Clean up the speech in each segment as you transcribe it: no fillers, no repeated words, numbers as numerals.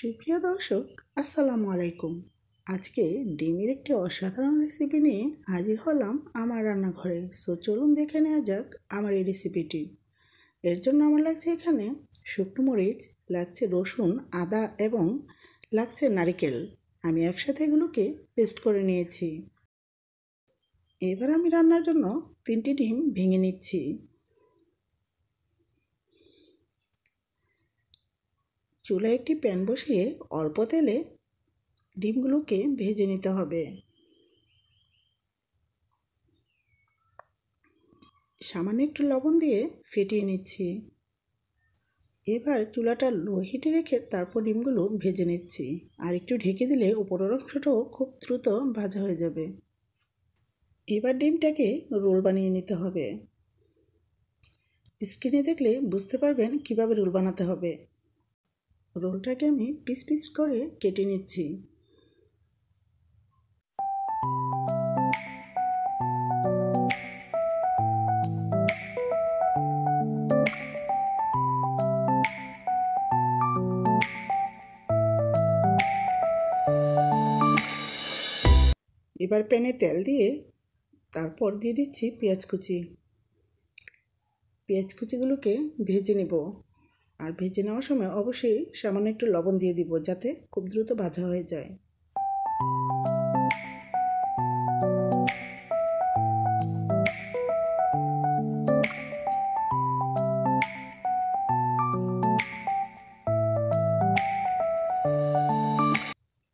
সুপ্রিয় দর্শক, আসসালামু আলাইকুম। আজকে ডিমের একটি অসাধারণ রেসিপি নিয়ে হাজির হলাম আমার রান্নাঘরে। চলুন দেখে নেওয়া যাক আমার এই রেসিপিটি। এর জন্য আমার লাগছে এখানে শুকনো মরিচ, লাগছে রসুন, আদা এবং লাগছে নারকেল। আমি একসাথে এগুলোকে পেস্ট করে নিয়েছি। এবার আমি রান্নার জন্য 3টি ডিম ভেঙে নিচ্ছি। চুলায় একটি প্যান বসিয়ে অল্প তেলে ডিমগুলোকে ভেজে নিতে হবে। সামান্য একটু লবণ দিয়ে ফেটিয়ে নিচ্ছি। এবার চুলাটা লো হিটে রেখে তারপর ডিমগুলো ভেজে নিচ্ছি। আর একটু ঢেকে দিলে উপরের অংশটাও খুব দ্রুত ভাজা হয়ে যাবে। এবার ডিমটাকে রোল বানিয়ে নিতে হবে। স্ক্রিনে দেখলে বুঝতে পারবেন কিভাবে রোল বানাতে হবে। রোলটাকে আমি পিস পিস করে কেটে নিচ্ছি। এবার প্যানে তেল দিয়ে তারপর দিয়ে দিচ্ছি পেঁয়াজ কুচি। পেঁয়াজ কুচিগুলোকে ভেজে নেব। আর ভেজে নেওয়ার সময় অবশ্যই সামান্য একটু লবণ দিয়ে দিব, যাতে খুব দ্রুত ভাজা হয়ে যায়।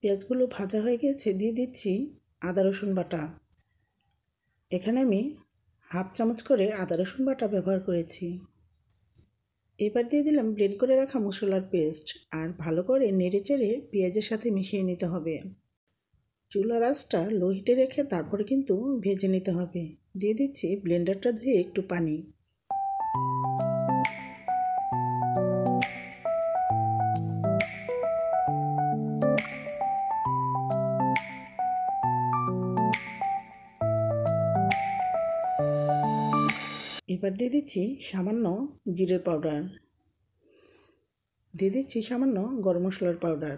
পেঁয়াজগুলো ভাজা হয়ে গেছে, দিয়ে দিচ্ছি আদা রসুন বাটা। এখানে আমি হাফ চামচ করে আদা রসুন বাটা ব্যবহার করেছি। এবার দিয়ে দিলাম ব্লেন্ড করে রাখা মশলার পেস্ট। আর ভালো করে নেড়েচেড়ে পেঁয়াজের সাথে মিশিয়ে নিতে হবে। চুলার আঁচটা লো হিটে রেখে তারপরে কিন্তু ভেজে নিতে হবে। দিয়ে দিচ্ছি ব্লেন্ডারটা ধুয়ে একটু পানি। এবার দিয়ে দিচ্ছি সামান্য জিরের পাউডার, দিয়ে দিচ্ছি সামান্য গরম মশলার পাউডার।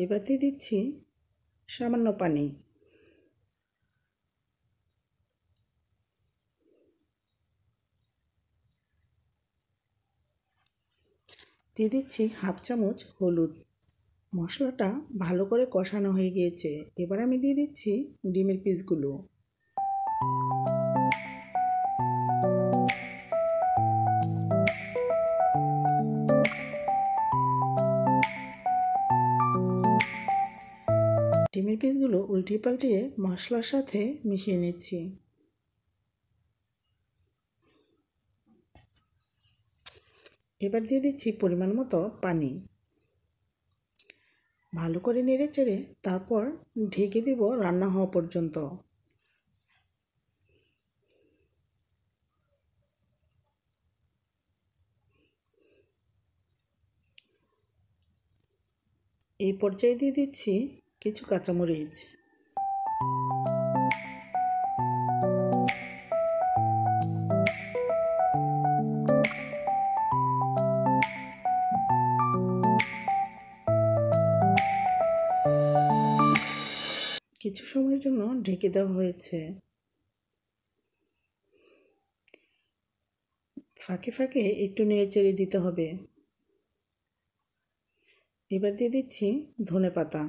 এবার দিয়ে দিচ্ছি সামান্য পানি। দিয়ে দিচ্ছি হাফ চামচ হলুদ। মশলাটা ভালো করে কষানো হয়ে গিয়েছে। এবার আমি দিয়ে দিচ্ছি ডিমের পিসগুলো। ডিমের পিসগুলো উল্টিয়ে পাল্টিয়ে মশলার সাথে মিশিয়ে নিচ্ছি। এবার দিয়ে দিচ্ছি পরিমাণ মতো পানি। ভালো করে নেড়ে চেড়ে তারপর ঢেকে দেব রান্না হওয়া পর্যন্ত। এই পর্যায়ে দিয়ে দিচ্ছি কিছু কাঁচামরিচ। কিছু সময়ের জন্য ঢেকে দেওয়া হয়েছে। ফাঁকে ফাঁকে একটু নেড়েচেড়ে দিতে হবে। এবার দিয়ে দিচ্ছি ধনেপাতা।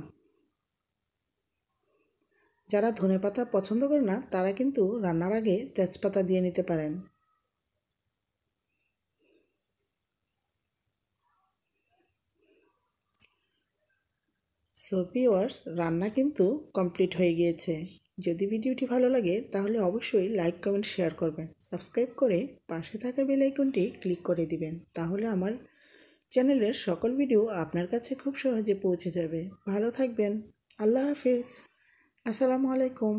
যারা ধনেপাতা পছন্দ করে না তারা কিন্তু রান্নার আগে তেজপাতা দিয়ে নিতে পারেন। সো ভিউয়ার্স, রান্না কিন্তু কমপ্লিট হয়ে গিয়েছে। যদি ভিডিওটি ভালো লাগে তাহলে অবশ্যই লাইক, কমেন্ট, শেয়ার করবেন। সাবস্ক্রাইব করে পাশে থাকা বেল আইকনটি ক্লিক করে দিবেন। তাহলে আমার চ্যানেলের সকল ভিডিও আপনার কাছে খুব সহজে পৌঁছে যাবে। ভালো থাকবেন। আল্লাহ হাফেজ। আসসালামু আলাইকুম।